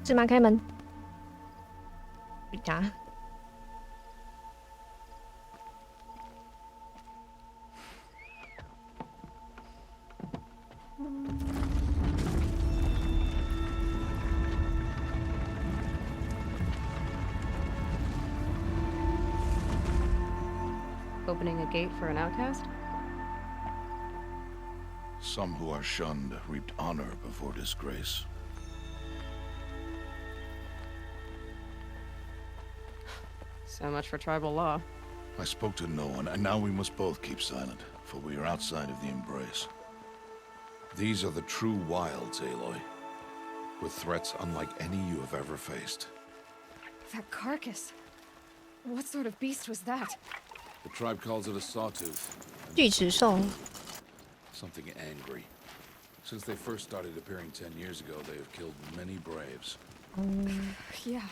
芝麻开门。啊！ Opening a gate for an outcast? Some who are shunned reaped honor before disgrace. So much for tribal law. I spoke to no one, and now we must both keep silent, for we are outside of the embrace. These are the true wilds, Aloy, with threats unlike any you have ever faced. That carcass. What sort of beast was that? The tribe calls it a sawtooth. 巨齿兽 Something angry. Since they first started appearing 10 years ago, they have killed many braves. Yeah.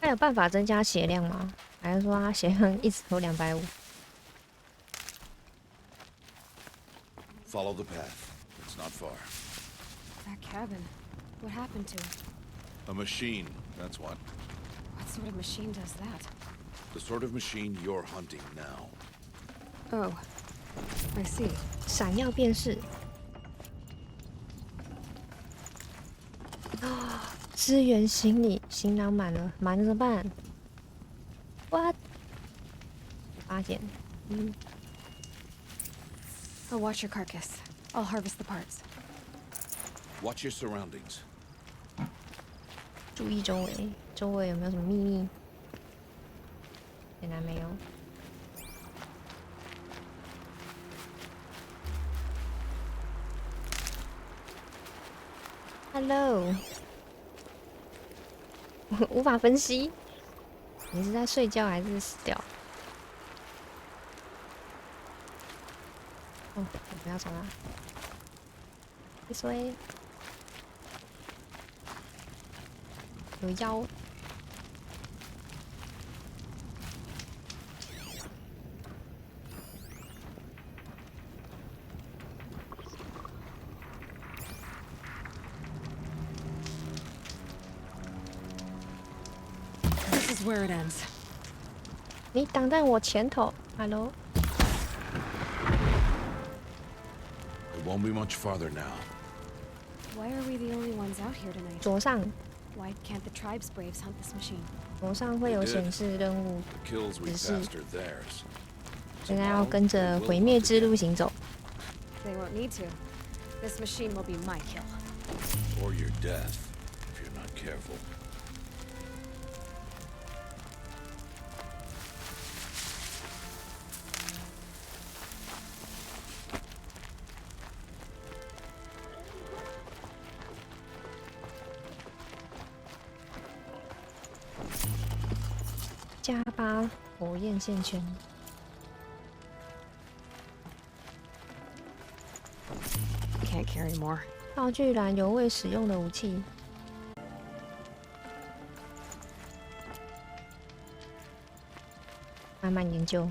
它有办法增加血量吗？还是说它血量一直都250？ Follow the path. It's not far. That cabin. What happened to it? A machine, that's what. What sort of machine does that? The sort of machine you're hunting now. Oh. I see. 闪耀辨识。啊！支援行李，行囊满了，满了怎么办 ？What？ 8件。I'll watch your carcass. I'll harvest the parts. Watch your surroundings. 注意周围，周围有没有什么秘密？显然没有。Hello， 无法分析，你是在睡觉还是死掉？哦，我不要走了，你睡。有妖。This is where it ends. 你挡在我前头 ，Hello。 It won't be much farther now. Why are we the only ones out here tonight? 左上， Why can't the tribe's braves hunt this machine? 左上会有显示任务 The kills we 指示， passed are theirs. 现在要跟着毁灭之路行走。 They won't need to. This machine will be my kill. Or your death, if you're not careful. 加8火焰线圈。 Can't carry more. 道具栏有未使用的武器。慢慢研究。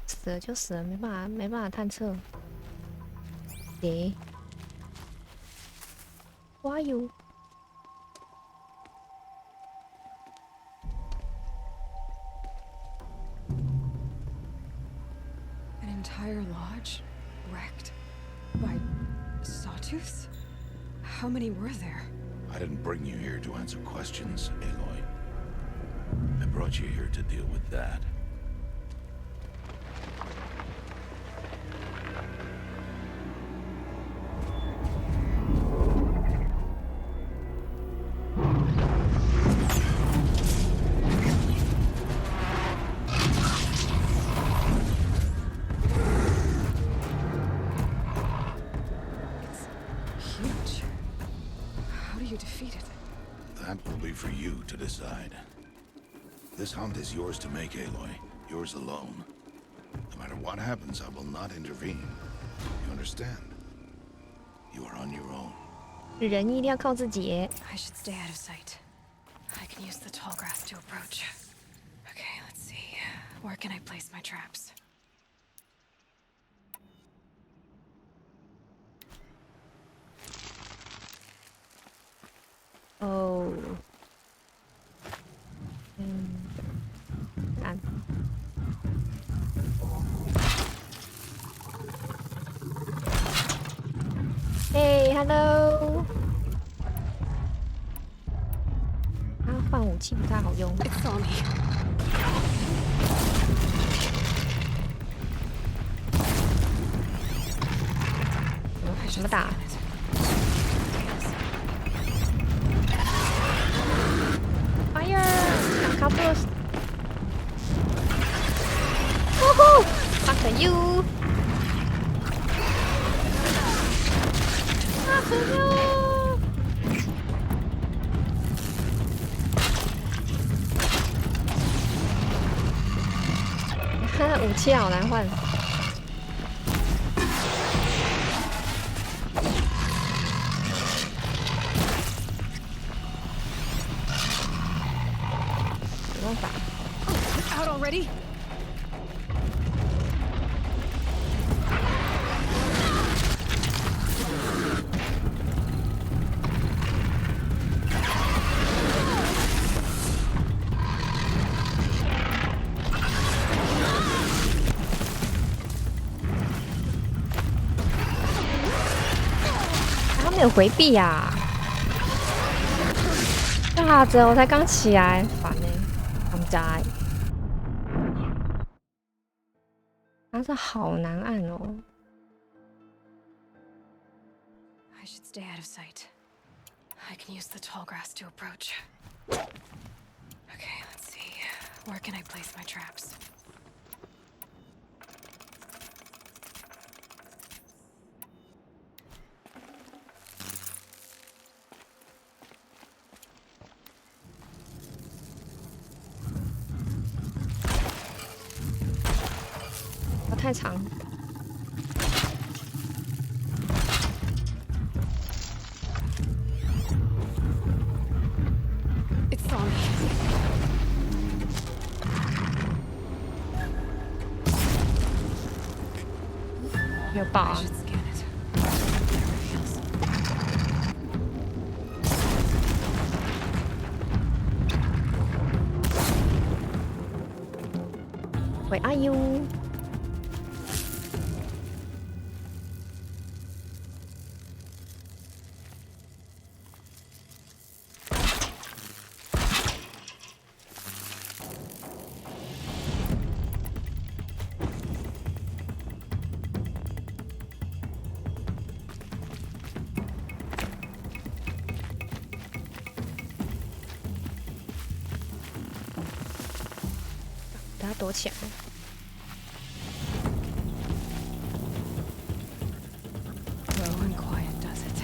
死了就死了，没办法探测。诶 ，Why you？ An entire lodge wrecked by sawtooths? How many were there? I didn't bring you here to answer questions, Aloy. I brought you here to deal with that. Huge. How do you defeat it? That will be for you to decide. This hunt is yours to make, Aloy. Yours alone. No matter what happens, I will not intervene. You understand? You are on your own. 人一定要靠自己耶。 I should stay out of sight. I can use the tall grass to approach. Okay, let's see. Where can I place my traps? Oh. 按。Hey, hello. 他换武器不太好用。 It saw me. 怎么打？ Fire! Come close! Woohoo! Fuck you! Fuck you! 他的武器好难换。没办法。Out already? 他没有回避呀！大着，我才刚起来，烦呢。I'm die。他是好难按哦。 I should stay out of sight. I can use the tall grass to approach. Okay, let's see. Where can I place my traps?我太长。 It saw me. 没有爆 I 啊！ should scan it. Everything else. 喂，阿 U。 等他躲起来。Low and quiet does it.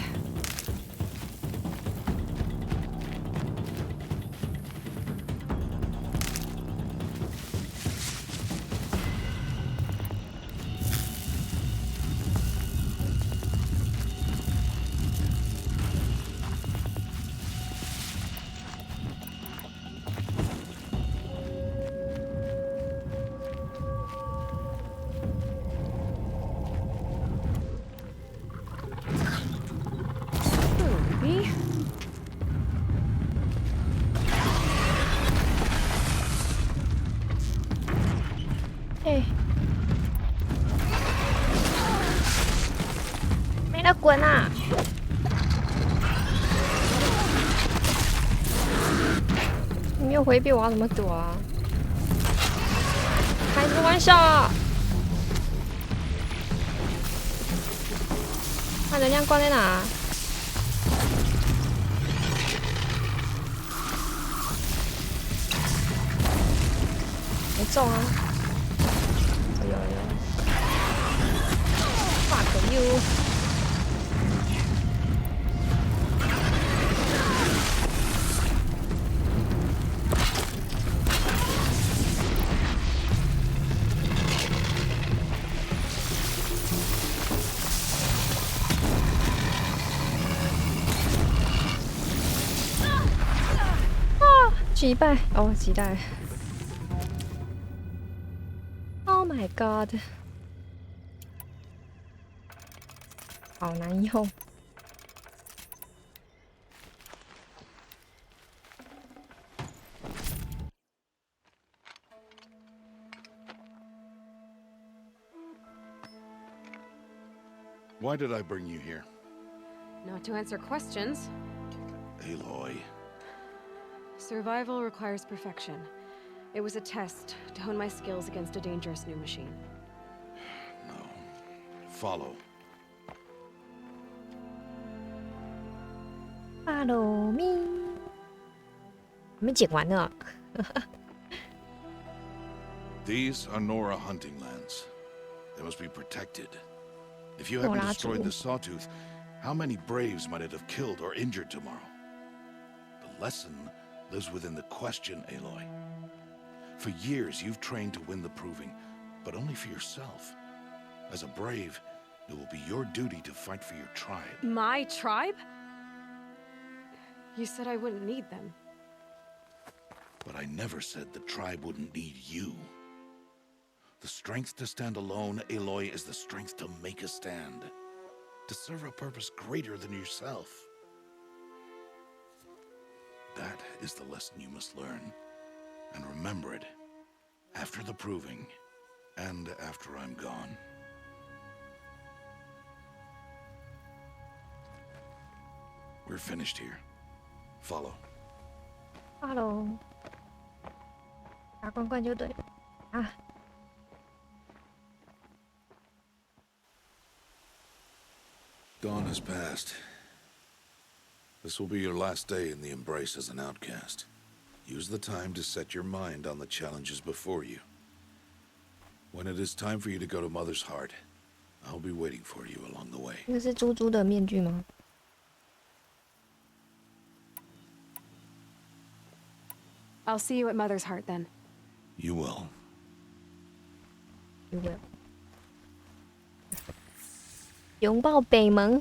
哎，没得滚啊！你没有回避，我要怎么躲啊？开什么玩笑啊！那能量关在哪？没中啊！ 有。Fuck you！ 啊！击败哦，击败。my god， 好难用。Why did I bring you here? Not to answer questions. Aloy. Survival requires perfection. It was a test to hone my skills against a dangerous new machine. No. Follow. Follow me。还没剪完呢。These are Nora hunting lands. They must be protected. If you hadn't destroyed the Sawtooth, how many Braves might it have killed or injured tomorrow? The lesson lives within the question, Aloy. For years, you've trained to win the proving, but only for yourself. As a Brave, it will be your duty to fight for your tribe. My tribe? You said I wouldn't need them. But I never said the tribe wouldn't need you. The strength to stand alone, Aloy, is the strength to make a stand. To serve a purpose greater than yourself. That is the lesson you must learn. And remember it. After the proving. And after I'm gone. We're finished here. Follow. Follow。打罐罐就对了啊。Dawn has passed. This will be your last day in the Embrace as an outcast. Use the time to set your mind on the challenges before you. When it is time for you to go to Mother's Heart, I'll be waiting for you along the way. 那是猪猪的面具吗？ I'll see you at Mother's Heart then. You will. You will. 拥抱北门，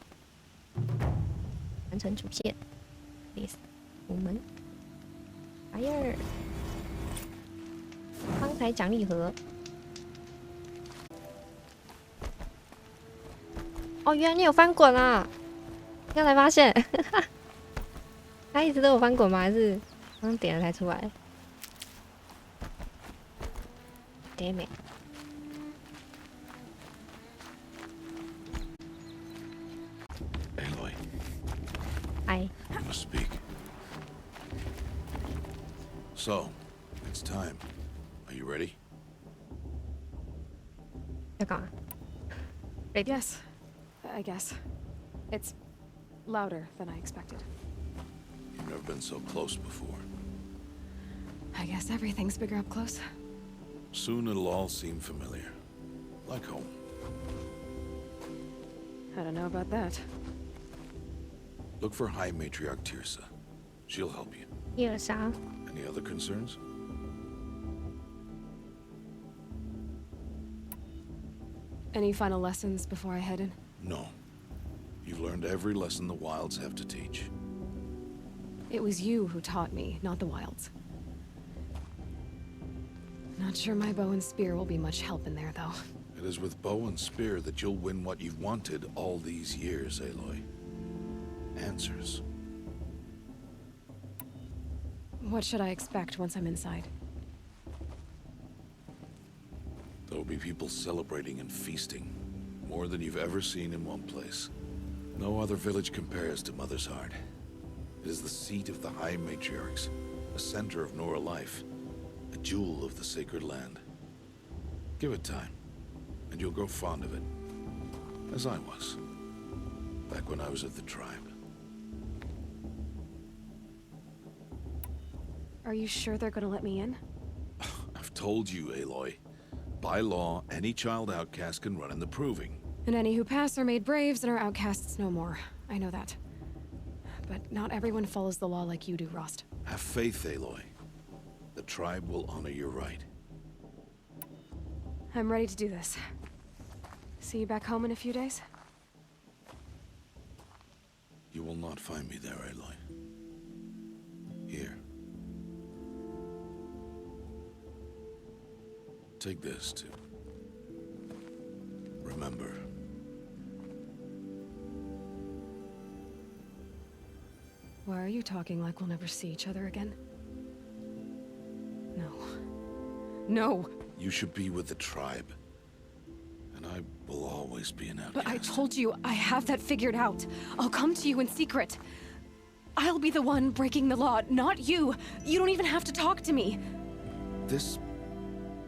完成主线。Please， 午门。Fire。方才奖励盒。哦，原来你有翻滚啊！刚才发现，他一直都有翻滚吗？还是刚点了才出来 ？Damn it！ Aloy. Hi. You must speak. So, it's time. Are you ready? 要干嘛？ Yes, I guess. It's louder than I expected. You've never been so close before. I guess everything's bigger up close. Soon it'll all seem familiar. Like home. I don't know about that. Look for High Matriarch Tirsa. She'll help you. 第二杀。 Any other concerns? Any final lessons before I head in? No. You've learned every lesson the Wilds have to teach. It was you who taught me, not the Wilds. Not sure my bow and spear will be much help in there, though. It is with bow and spear that you'll win what you've wanted all these years, Aloy. Answers. What should I expect once I'm inside? There will be people celebrating and feasting. More than you've ever seen in one place. No other village compares to Mother's Heart. It is the seat of the High Matriarchs, a center of Nora life, a jewel of the sacred land. Give it time, and you'll grow fond of it. As I was, back when I was at the tribe. Are you sure they're gonna let me in? I've told you, Aloy. By law, any child outcast can run in the proving. And any who pass are made braves and are outcasts no more. I know that. But not everyone follows the law like you do, Rost. Have faith, Aloy. The tribe will honor your right. I'm ready to do this. See you back home in a few days? You will not find me there, Aloy. Here. Take this to Remember. Why are you talking like we'll never see each other again? No. No! You should be with the tribe. And I will always be an outcast. But I told you, I have that figured out. I'll come to you in secret. I'll be the one breaking the law, not you. You don't even have to talk to me. This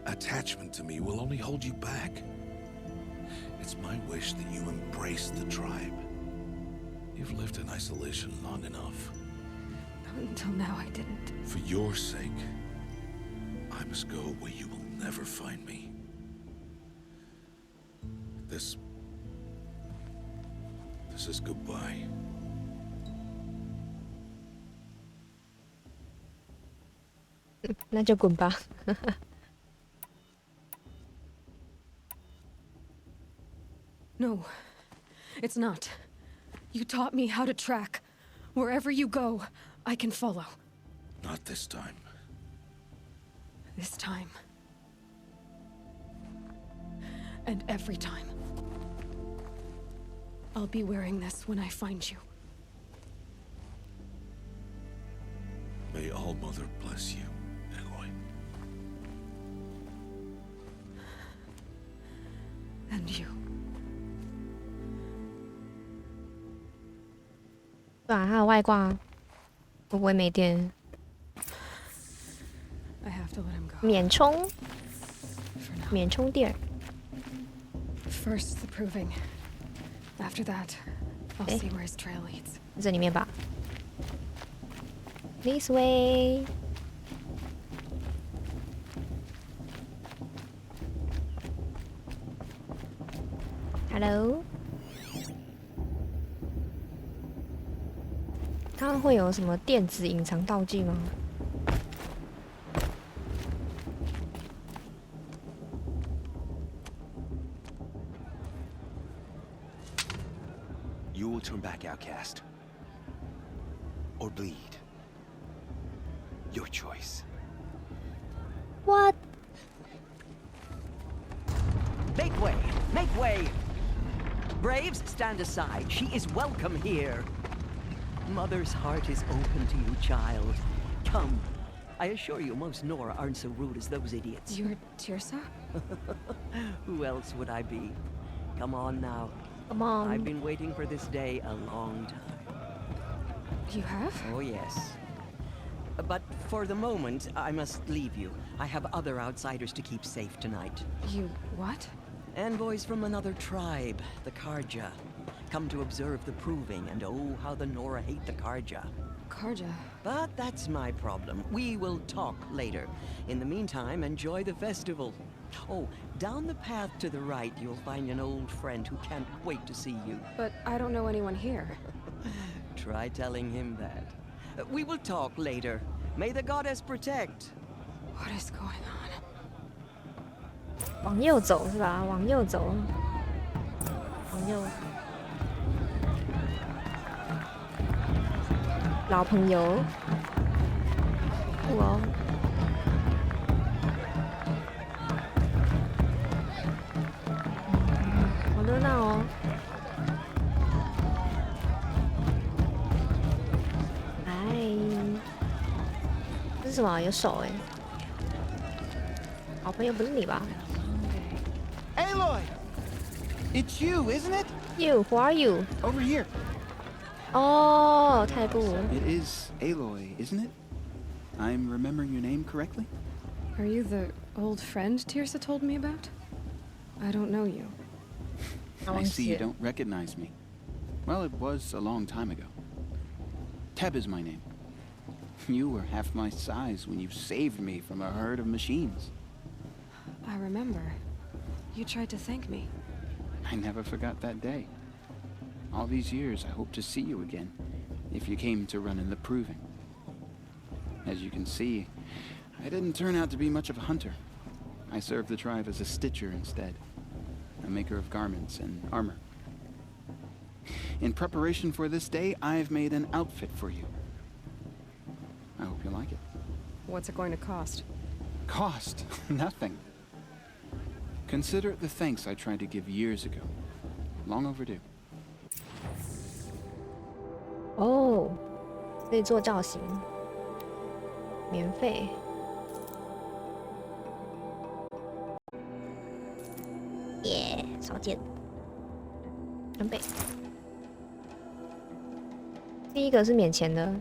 attachment to me will only hold you back. It's my wish that you embrace the tribe. You've lived in isolation long enough. Until now, I didn't. For your sake, I must go where you will never find me. This is goodbye.那就滚吧。No, it's not. You taught me how to track. Wherever you go, I can follow. Not this time. This time. And every time. I'll be wearing this when I find you. May All-Mother bless you, Aloy. And you. 对啊，它的外挂会不会没电？ I have to let him go. 免充， For now. 免充电。 First the proving. After that, I'll see where his trail leads. 这里面吧。This way. Hello. 它会有什么电子隐藏道具吗？ You will turn back, outcast. Or bleed. Your choice. What? Make way! Make way! Braves, stand aside. She is welcome here. Mother's heart is open to you, child. Come. I assure you, most Nora aren't so rude as those idiots. You're Tirsa? Who else would I be? Come on now. Come on. I've been waiting for this day a long time. You have? Oh, yes. But for the moment, I must leave you. I have other outsiders to keep safe tonight. You what? Envoys from another tribe, the Karja. Come to observe the proving, and oh, how the Nora hate the Karja. Karja. But that's my problem. We will talk later. In the meantime, enjoy the festival. Oh, down the path to the right, you'll find an old friend who can't wait to see you. But I don't know anyone here. Try telling him that. We will talk later. May the goddess protect. What is going on? 往右走是吧？往右走，往右。老朋友，酷哦。好热闹哦。哎，这是什么？有手哎。好朋友不是你吧？ Aloy! It's you, isn't it? You, who are you? Over here. 哦，太不。 It is Aloy, isn't it? I'm remembering your name correctly? Are you the old friend Tirsa told me about? I don't know you. I see you don't recognize me. Well, it was a long time ago. Teb is my name. You were half my size when you saved me from a herd of machines. I remember. You tried to thank me. I never forgot that day. All these years, I hope to see you again, if you came to run in the proving. As you can see, I didn't turn out to be much of a hunter. I served the tribe as a stitcher instead, a maker of garments and armor. In preparation for this day, I've made an outfit for you. I hope you like it. What's it going to cost? Cost? Nothing. Consider it the thanks I tried to give years ago. Long overdue. 哦，可以做造型，免费。耶，少见。准备。第一个是免钱的。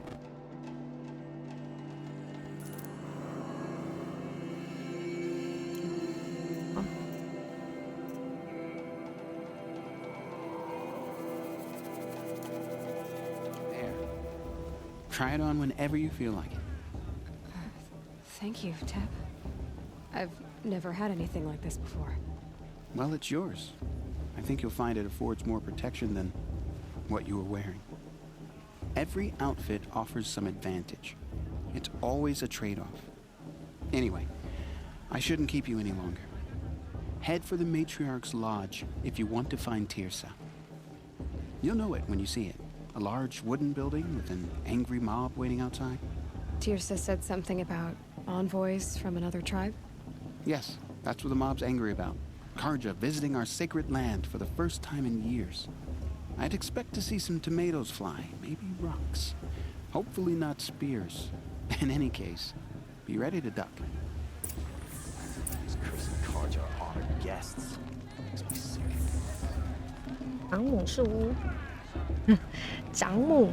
Try it on whenever you feel like it. Thank you, Tep. I've never had anything like this before. Well, it's yours. I think you'll find it affords more protection than what you were wearing. Every outfit offers some advantage. It's always a trade-off. Anyway, I shouldn't keep you any longer. Head for the Matriarch's Lodge if you want to find Tirsa. You'll know it when you see it. A large wooden building with an angry mob waiting outside. Tirsa said something about envoys from another tribe? Yes, that's what the mob's angry about. Karja visiting our sacred land for the first time in years. I'd expect to see some tomatoes fly, maybe rocks. Hopefully not spears. In any case, be ready to duck. These cursed Karja are honored guests. Makes me sick. 长母树屋，长母。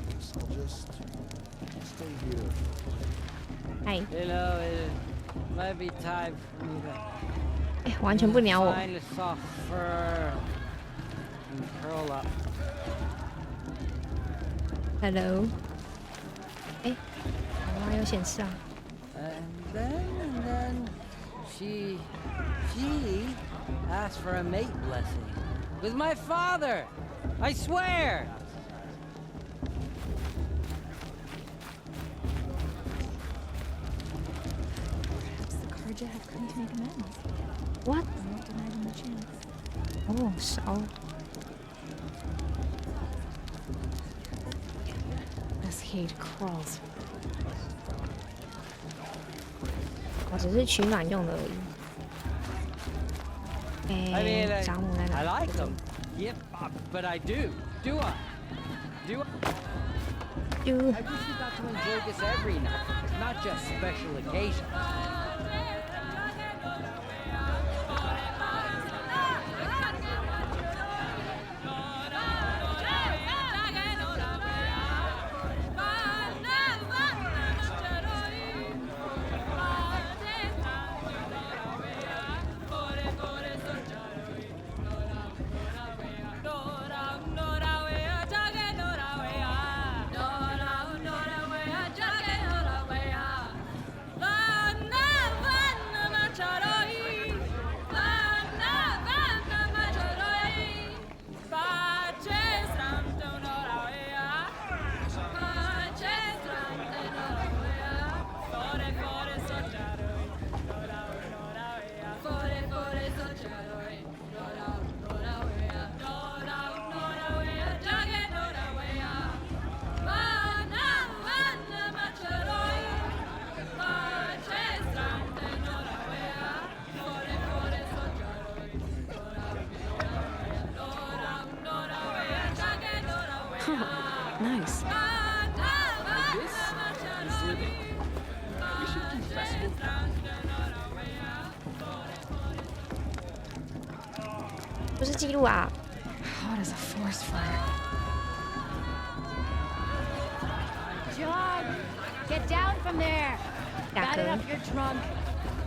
Guess I'll just stay here. 嗨， Hello, it might be time for me to 哎，完全不鸟我。 find a soft fur and curl up. Hello， 哎，好啊，有显示啊。 And then she asked for a mate blessing with my father. I swear. Perhaps the Karja have come to make amends. What？ I won't deny them the chance. 哦，少。 This heat crawls. 我只是取暖用的而已。 I mean, 哎，长母在哪？ I like them. Yeah, but I do. Do I? Do I? 就 I wish you got to enjoy this every night, not just special occasions. Nice. This is living. We should do festival. 不是记录啊。 Hot as a forest fire. John, get down from there. 大 Got it 哥 up， your trunk.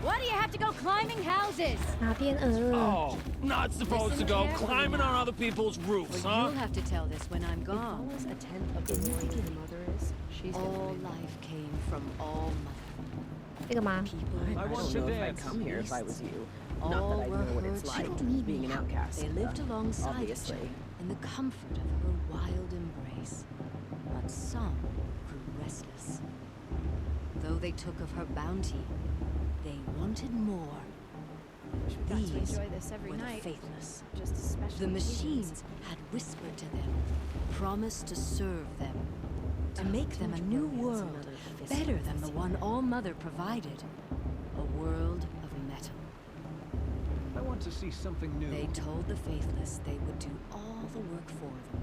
Why do you have to go climbing houses? 哪边Oh, not supposed to go Listen climbing on other people's roofs, Well, huh? you'll have to tell this when I'm gone. Always a tenth of the boy your mother is. She's All life came from all mother. 这个吗？ People I I want don't to know if I'd dance. come here if I was you. all Not that I were know what her it's like children. being an outcast. They lived alongside obviously. each other in the comfort of her wild embrace. But some grew restless. Though they took of her bounty, they wanted more. got to These enjoy this every were the night. faithless. Just a special The occasions. machines had whispered to them, promised to serve them, to make them a new world, better than the one All-Mother provided. A world of metal. I want to see something new. They told the faithless they would do all the work for them.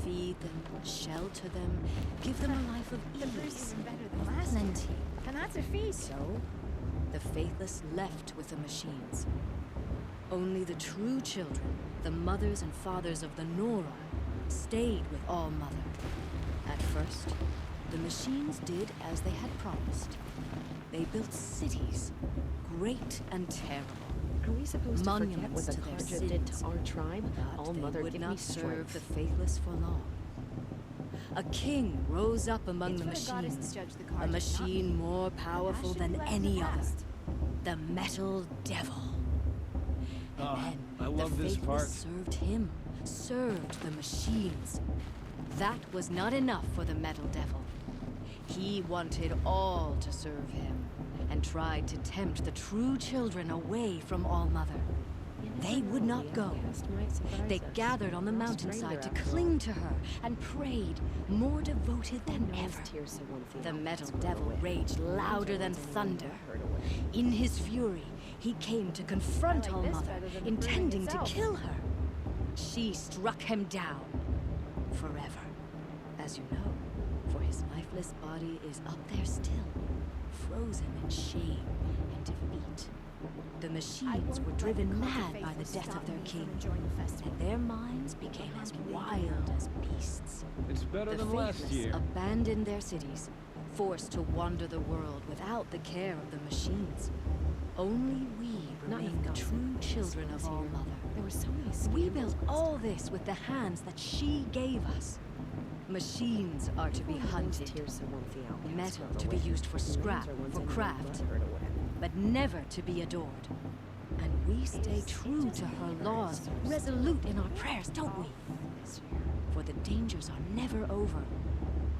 Feed them, shelter them, give them a life of ease, of plenty. And that's a feast. So, the faithless left with the machines. Only the true children, the mothers and fathers of the Nora, stayed with All Mother. At first, the machines did as they had promised. They built cities, great and terrible. Are we supposed to forget what Monuments the to their Karja did to sins. our tribe? But All they Mother, would give me not serve strength. the faithless for long. A king rose up among the machines, a machine more powerful than any other, the Metal Devil. And I then love the this faithless part. served him, served the machines. That was not enough for the Metal Devil. He wanted all to serve him, and tried to tempt the true children away from All Mother. They would not go. They gathered on the mountainside to cling to her and prayed, more devoted than ever. The Metal Devil raged louder than thunder. In his fury, he came to confront All Mother, intending to kill her. She struck him down forever. As you know, for his lifeless body is up there still, frozen in shame and defeat. The machines were driven mad by the death of their king, and their minds became as wild as beasts. It's better The than last faithless year. abandoned their cities, forced to wander the world without the care of the machines. Only we remain the true children of All Mother. There were so many We built all this with the hands that she gave us. Machines are to be hunted, metal to be used for scrap, for craft, but never to be adored. And we stay true to her laws, resolute in our prayers, don't we? For the dangers are never over.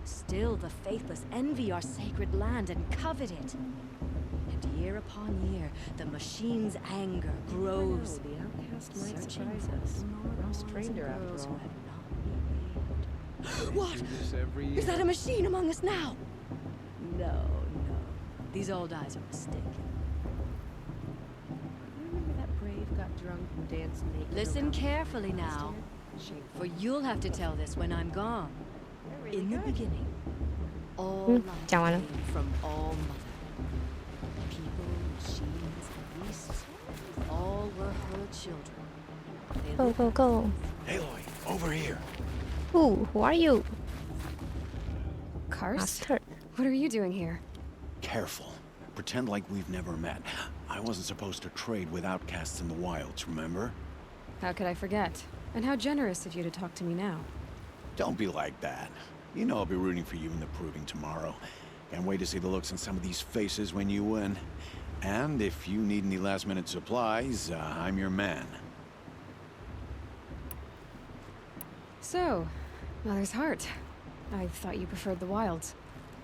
Still, the faithless envy our sacred land and covet it. And year upon year, the machine's anger grows, The outcast might searching surprise for us. the We're a stranger after girls who all. have not been named. What? Do this every year. Is that a machine among us now? No. These old eyes are mistaken. Remember that Brave got drunk and danced naked? Listen around carefully the now, Shameful. for you'll have to tell this when I'm gone. They're really In the good. beginning, all life 讲完了。 came from All Mother. People, machines, and beasts, all were her children. They Go, lived go, go. Aloy, over here. Ooh, who are you? Karst? Master. What are you doing here? Careful. Pretend like we've never met. I wasn't supposed to trade with outcasts in the wilds, remember? How could I forget? And how generous of you to talk to me now. Don't be like that. You know I'll be rooting for you in the proving tomorrow. Can't wait to see the looks on some of these faces when you win. And if you need any last-minute supplies, I'm your man. So, Mother's Heart. I thought you preferred the wilds.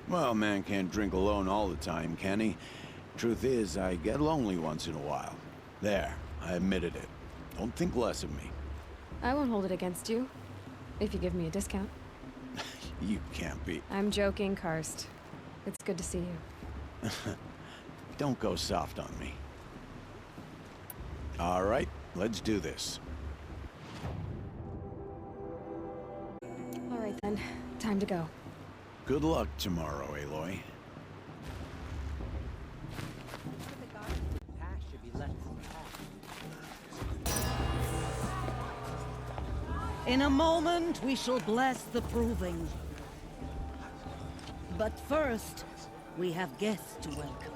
Well, man can't drink alone all the time, can he? Truth is, I get lonely once in a while. There, I admitted it. Don't think less of me. I won't hold it against you. If you give me a discount. You can't be. I'm joking, Karst. It's good to see you. Don't go soft on me. All right, let's do this. All right then, time to go. Good luck tomorrow, Aloy. In a moment, we shall bless the proving. But first, we have guests to welcome.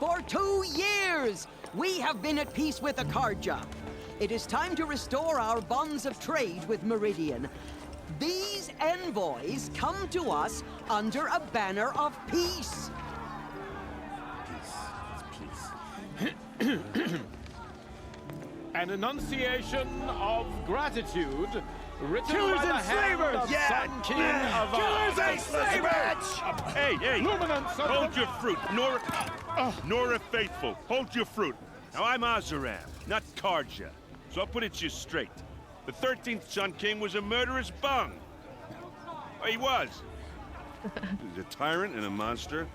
For 2 years, we have been at peace with the Karja. It is time to restore our bonds of trade with Meridian. These envoys come to us under a banner of peace. An enunciation of gratitude written Killers by the and hand slavers! of Yeah! Sun King of Killers and slavers! Hey! Luminance of Hold the- your fruit, Nora Faithful. Hold your fruit. Now, I'm Azaram, not Karja. So I'll put it to you straight. The 13th Sun King was a murderous bung. Oh, he was. He was a tyrant and a monster.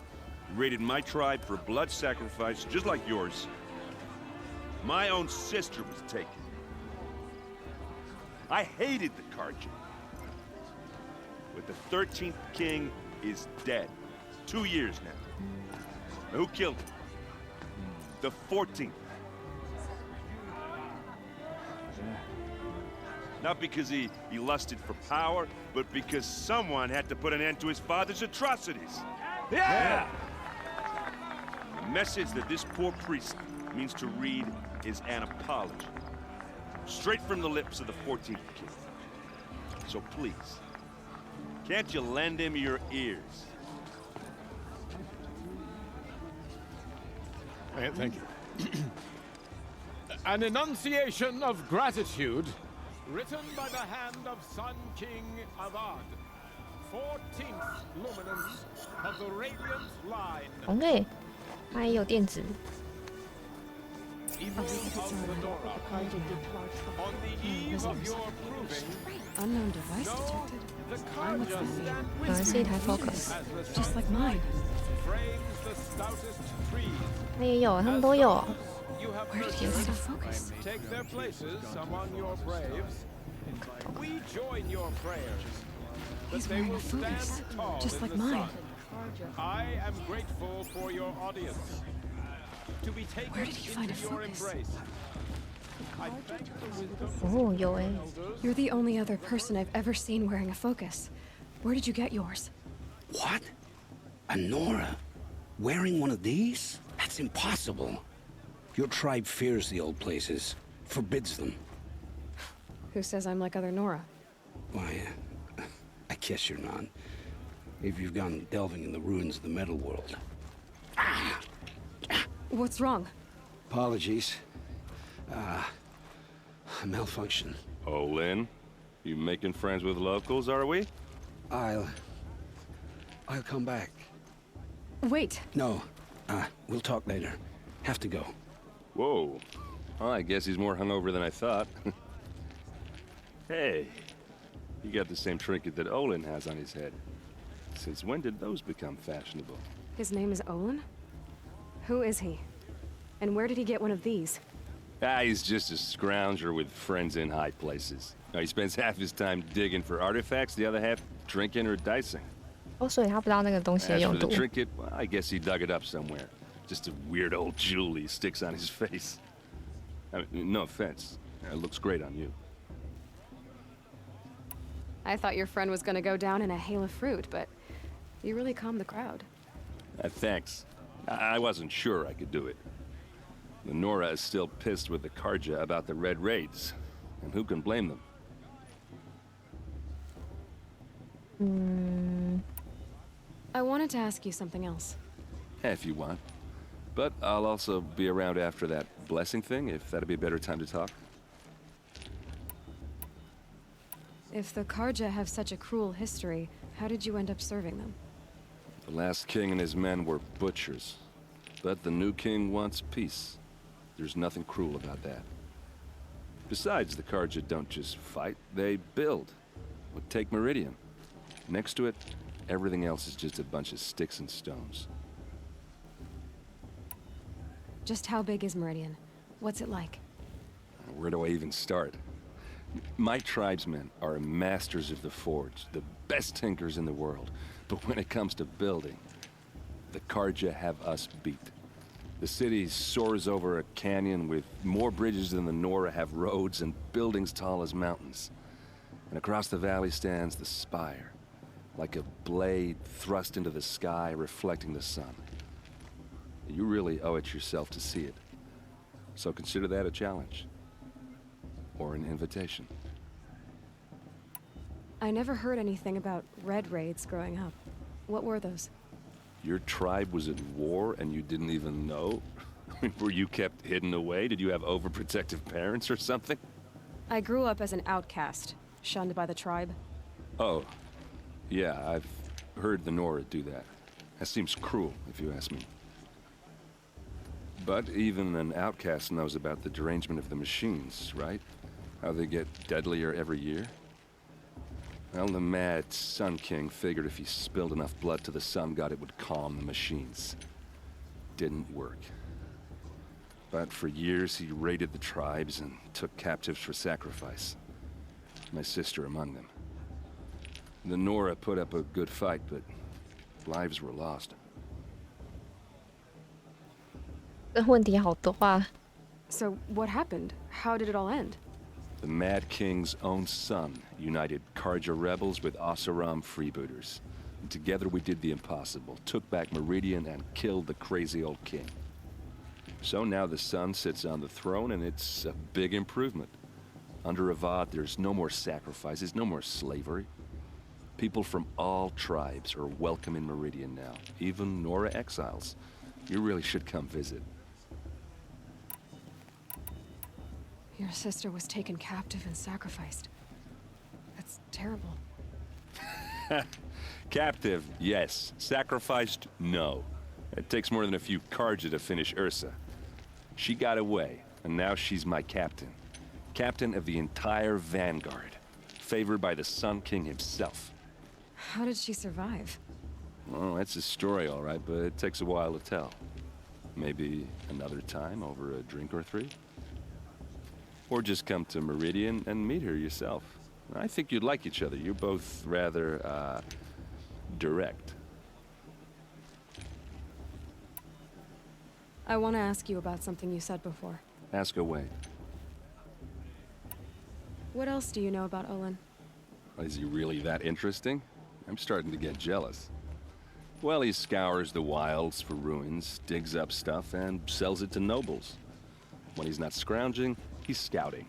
raided my tribe for blood sacrifice, just like yours. My own sister was taken. I hated the Karja. But the 13th king is dead. 2 years now. Now who killed him? The 14th. Not because he lusted for power, but because someone had to put an end to his father's atrocities. Yeah! The message that this poor priest means to read is an apology. Straight from the lips of the 14th king. So please, can't you lend him your ears? Thank you. An enunciation of gratitude, written by the hand of Sun King Avad, 14th luminance of the Radiant Line. OK，它也有电子。 Evil of the Nora. On the eve of your proving, Unknown device no, detected. the What's Karja that mean? stand 可能 with 是一台 you Focus， as the Just like sun mine. frames the stoutest trees. 它也有，他们都有。 You have Where did he nurtured find a focus? Take their places among your braves. We join your prayers. That He's they wearing a will focus, stand tall just in like the mine. sun. I am grateful for your audience. To be taken Where did he find into a your focus? embrace. I thank the wisdom 哦，有哎。 elders. You're the only other person I've ever seen wearing a focus. Where did you get yours? What? A Nora? Wearing one of these? That's impossible. Your tribe fears the old places, forbids them. Who says I'm like other Nora? Why, I guess you're not. If you've gone delving in the ruins of the metal world. What's wrong? Apologies. A malfunction. Oh, Lynn, you making friends with locals, are we? I'll come back. Wait. No, we'll talk later. Have to go. Whoa. Well, I guess he's more hungover than I thought. Hey, you got the same trinket that Olin has on his head. Since when did those become fashionable? His name is Olin? Who is he? And where did he get one of these? He's just a scrounger with friends in high places. He spends half his time digging for artifacts, the other half drinking or dicing. 哦，所以他不知道那个东西的 As 用 for the 途。 trinket, well, I guess he dug it up somewhere. Just a weird old jewel he sticks on his face. I mean, no offense. It looks great on you. I thought your friend was gonna go down in a hail of fruit, but you really calmed the crowd. Thanks. I wasn't sure I could do it. The Nora is still pissed with the Karja about the Red Raids. And who can blame them? I wanted to ask you something else. If you want. But I'll also be around after that blessing thing, if that'd be a better time to talk. If the Karja have such a cruel history, how did you end up serving them? The last king and his men were butchers. But the new king wants peace. There's nothing cruel about that. Besides, the Karja don't just fight, they build. Well, take Meridian. Next to it, everything else is just a bunch of sticks and stones. Just how big is Meridian? What's it like? Where do I even start? My tribesmen are masters of the forge, the best tinkers in the world. But when it comes to building, the Karja have us beat. The city soars over a canyon with more bridges than the Nora have roads and buildings tall as mountains. And across the valley stands the spire, like a blade thrust into the sky reflecting the sun. You really owe it yourself to see it. So consider that a challenge. Or an invitation. I never heard anything about Red Raids growing up. What were those? Your tribe was at war and you didn't even know? Were you kept hidden away? Did you have overprotective parents or something? I grew up as an outcast, shunned by the tribe. Oh, yeah, I've heard the Nora do that. That seems cruel, if you ask me. But even an outcast knows about the derangement of the machines, right? How they get deadlier every year? Well, the mad Sun King figured if he spilled enough blood to the Sun God, it would calm the machines. Didn't work. But for years, he raided the tribes and took captives for sacrifice. My sister among them. The Nora put up a good fight, but lives were lost. 这问题好多啊。So what happened? How did it all end? The Mad King's own son united Karja rebels with Oseram freebooters. And together we did the impossible, took back Meridian and killed the crazy old king. So now the son sits on the throne and it's a big improvement. Under Avad, there's no more sacrifices, no more slavery. People from all tribes are welcome in Meridian now, even Nora exiles. You really should come visit. Your sister was taken captive and sacrificed. That's terrible. Captive, yes. Sacrificed, no. It takes more than a few Karja to finish Ursa. She got away, and now she's my captain. Captain of the entire Vanguard. Favored by the Sun King himself. How did she survive? Oh, that's a story, all right, but it takes a while to tell. Maybe another time over a drink or three? Or just come to Meridian and meet her yourself. I think you'd like each other. You're both rather, direct. I want to ask you about something you said before. Ask away. What else do you know about Olin? Is he really that interesting? I'm starting to get jealous. Well, he scours the wilds for ruins, digs up stuff, and sells it to nobles. When he's not scrounging, he's scouting.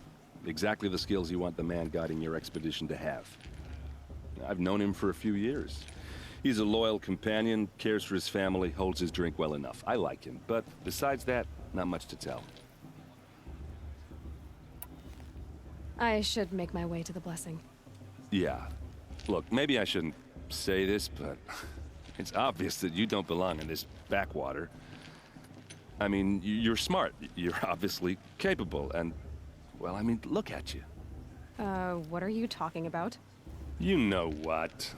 Exactly the skills you want the man guiding your expedition to have. I've known him for a few years. He's a loyal companion, cares for his family, holds his drink well enough. I like him, but besides that, not much to tell. I should make my way to the blessing. Yeah. Look, maybe I shouldn't say this, but it's obvious that you don't belong in this backwater. I mean, you're smart. You're obviously capable, and, well, I mean, look at you. What are you talking about? You know what.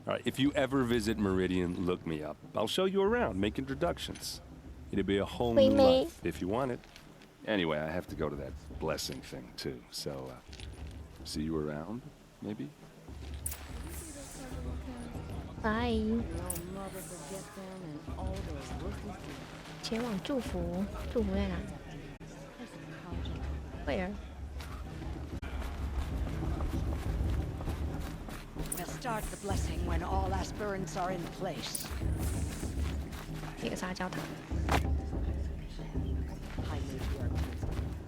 All right, if you ever visit Meridian, look me up. I'll show you around, make introductions. It'll be a whole new life, if you want it. Anyway, I have to go to that blessing thing, too, so, see you around, maybe? Bye. 前往祝福，祝福在哪？Where? We'll start the blessing when all aspirants are in place. 这个撒教堂。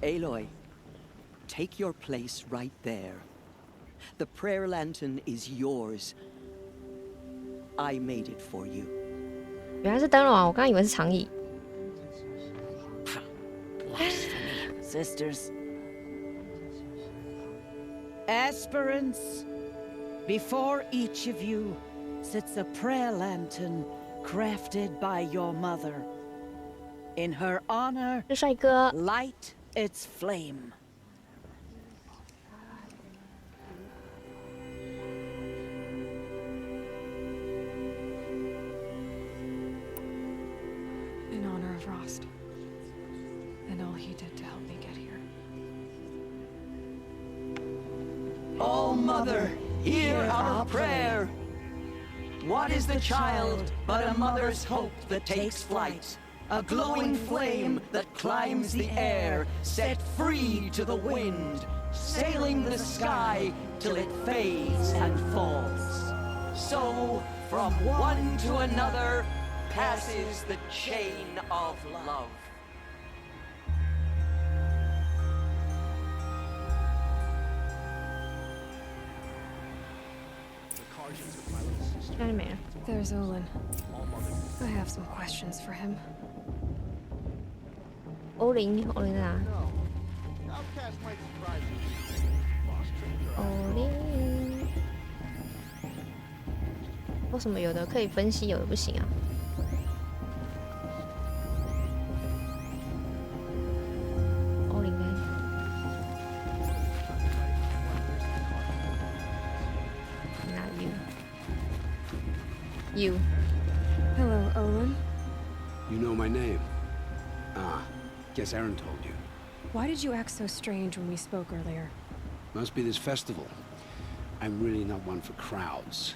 Aloy, take your place right there. The prayer lantern is yours. I made it for you. 原来是灯笼啊！我刚刚以为是长椅。 Blasphemy, sisters. Aspirants, before each of you sits a prayer lantern crafted by your mother. In her honor, 这帅哥 light its flame. In honor of Rost. And all he did to help me get here. Oh, Mother, hear our prayer. What is the child but a mother's hope that takes flight? A glowing flame that climbs the air, set free to the wind, sailing the sky till it fades and falls. So, from one to another, passes the chain of love. There's Olin. I have some questions for him. 欧林在哪？欧林，为什么有的可以分析，有的不行啊？欧林呢？ You. Hello, Olin. You know my name? Ah, guess Aaron told you. Why did you act so strange when we spoke earlier? Must be this festival. I'm really not one for crowds.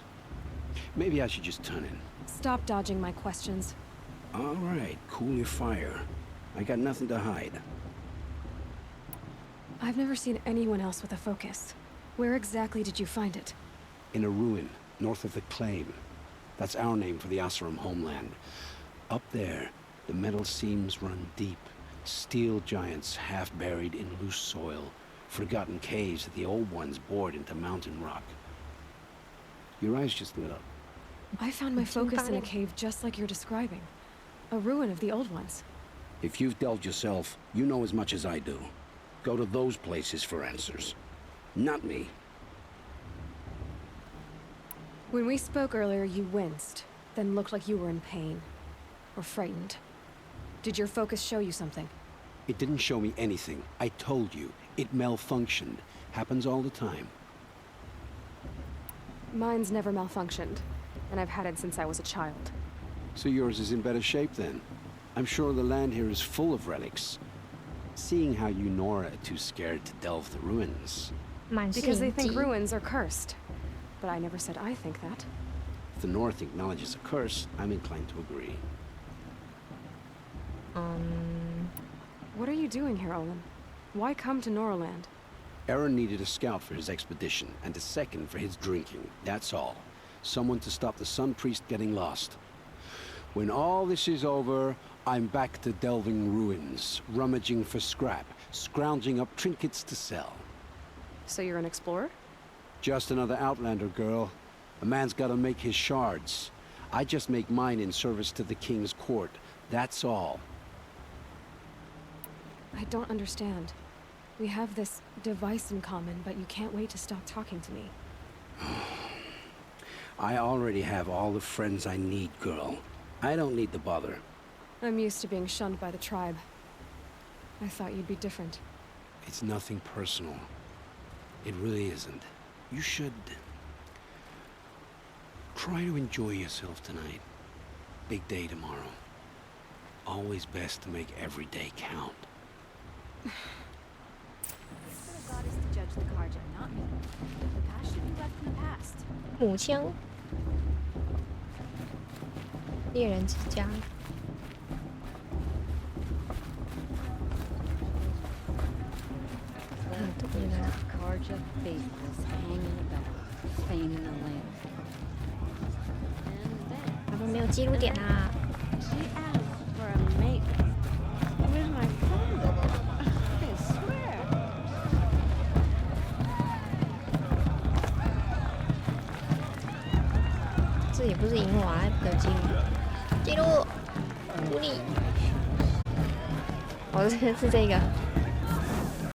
Maybe I should just turn in. Stop dodging my questions. All right, cool your fire. I got nothing to hide. I've never seen anyone else with a focus. Where exactly did you find it? In a ruin, north of the Claim. That's our name for the Oseram homeland. Up there, the metal seams run deep. Steel giants half buried in loose soil. Forgotten caves that the old ones bored into mountain rock. Your eyes just lit up. I found my focus in a cave just like you're describing. A ruin of the old ones. If you've delved yourself, you know as much as I do. Go to those places for answers. Not me. When we spoke earlier, you winced, then looked like you were in pain. Or frightened. Did your focus show you something? It didn't show me anything. I told you. It malfunctioned. Happens all the time. Mine's never malfunctioned, and I've had it since I was a child. So yours is in better shape then. I'm sure the land here is full of relics. Seeing how you Nora are too scared to delve the ruins. Because they think ruins are cursed. But I never said I think that. If the North acknowledges a curse, I'm inclined to agree. What are you doing here, Olin? Why come to Noraland? Aaron needed a scout for his expedition, and a second for his drinking. That's all. Someone to stop the Sun Priest getting lost. When all this is over, I'm back to delving ruins, rummaging for scrap, scrounging up trinkets to sell. So you're an explorer? Just another Outlander, girl. A man's gotta make his shards. I just make mine in service to the King's court. That's all. I don't understand. We have this device in common, but you can't wait to stop talking to me. I already have all the friends I need, girl. I don't need the bother. I'm used to being shunned by the tribe. I thought you'd be different. It's nothing personal. It really isn't. You should try to enjoy yourself tonight. Big day tomorrow. Always best to make every day count. The god is to judge the Karja, not me. The past should be left in the past. 母枪，猎人之家。Karja faithless hanging about, feigning the land. 他们没有记录点啊。 She asked for a mate. Where's my father? I swear. 这也不是银娃的记录，记录，处理。哦，是这个。